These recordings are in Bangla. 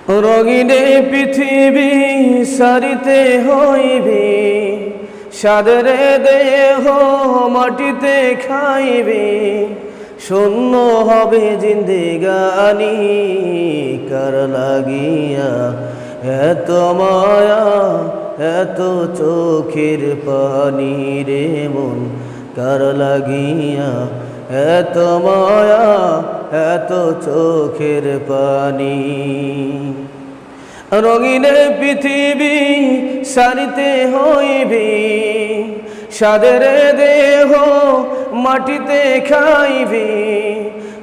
রঙিনে পৃথিবী সারিতে হইবে, সাদরে দেহ মাটিতে খাইবে, শূন্য হবে জিন্দেগানি। কার লাগিয়া এত মায়া, এত চোখের পানি রে মন? কার লাগিয়া এত মায়া, এত চোখের পানি? রঙিনে পৃথিবী সারিতে হইবে, সাদের দেহ মাটিতে খাইবে,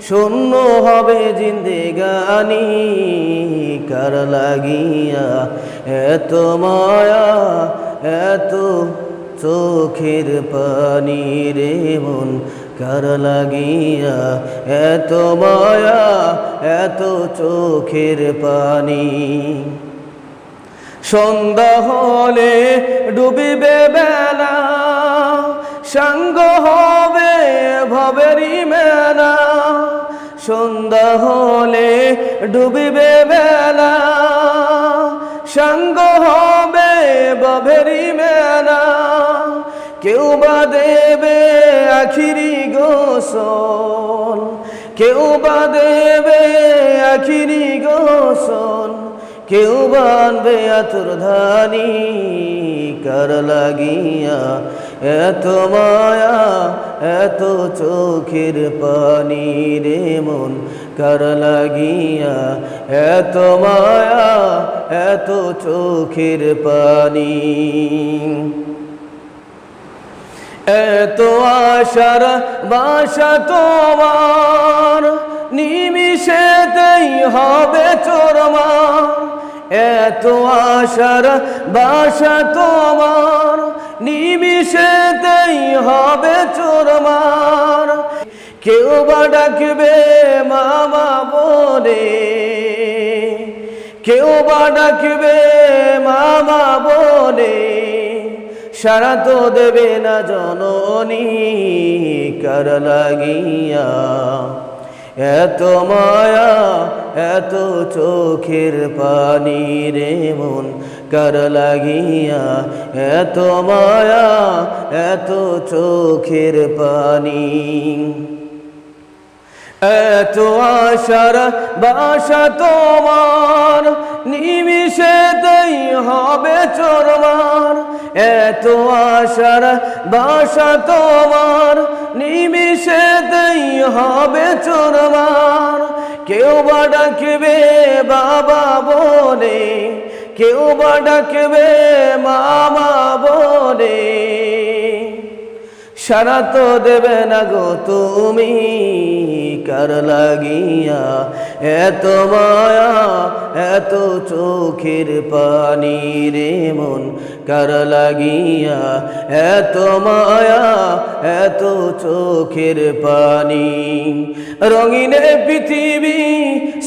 শূন্য হবে জিন্দেগানি। কার লাগিয়া এত মায়া, এত চোখের পানি রে মন? কার লাগিয়া এত মায়া, এত চোখের পানি? সন্ধ্যা হলে ডুবিবে বেলা, সাঙ্গ হবে ভবেরি মেলা। সন্ধ্যা হলে ডুবিবে বেলা, সাঙ্গ হবে ভবেরি মেলা। কেউ বা দেবে আখিরি গোসল, কেউ বা দেবে আখিরি গোসল, কেউ বানবে আতর ধানি। কার লাগিয়া এত মায়া, এত চোখের পানি রে মন? কার লাগিয়া এত মায়া, এত চোখের পানি? এত আশার বাসা তোমার, নিমিষেতেই হবে চোরমার। এত আশার বাসা তোমার, নিমিষেতেই হবে চোরমার। কেউ বা ডাকবে মামা বলে, কেউ বা ডাকবে মামা বলে, সারা তো দেবে না জননী। কার লাগিয়া এত মায়া, এত চোখের পানি রে মন? কার লাগিয়া এত মায়া, এত চোখের পানি? এত আশার বাসা তোমার, নিমিষেতেই হবে চোরমার। এত আশার বাসা তোমার, নিমিষেতেই হবে চোরমার। কেউ বা ডাকবে বাবা বলে, কেউ বা ডাকবে মামা বলে, সারা তো দেবে না গো তুমি। কার লাগিয়া এত মায়া, এত চোখের পানি রে মন? কার লাগিয়া এত মায়া, এত চোখের পানি? রঙিনে পৃথিবী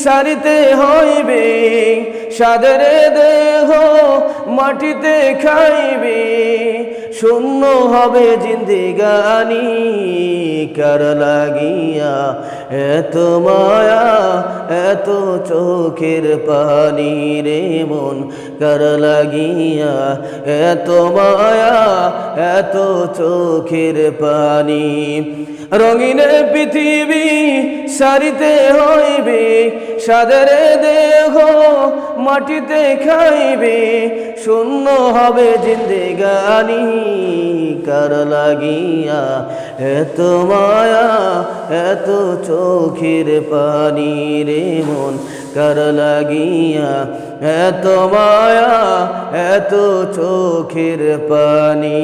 সারিতে হইবে, সাদের দেহ মাটিতে খাইবে, শূন্য হবে জিন্দেগানি। কার লাগিয়া এত মায়া, এত চোখের পানি রে মন? কার লাগিয়া এত মায়া, এত চোখের পানি? রঙিনে পৃথিবী সারিতে হইবে, সাদের দেহ মাটিতে খাইবে, শূন্য হবে জিন্দেগানি। কার লাগিয়া এত মায়া, এত চোখের পানি রে মন? কার লাগিয়া এত মায়া, এত চোখের পানি?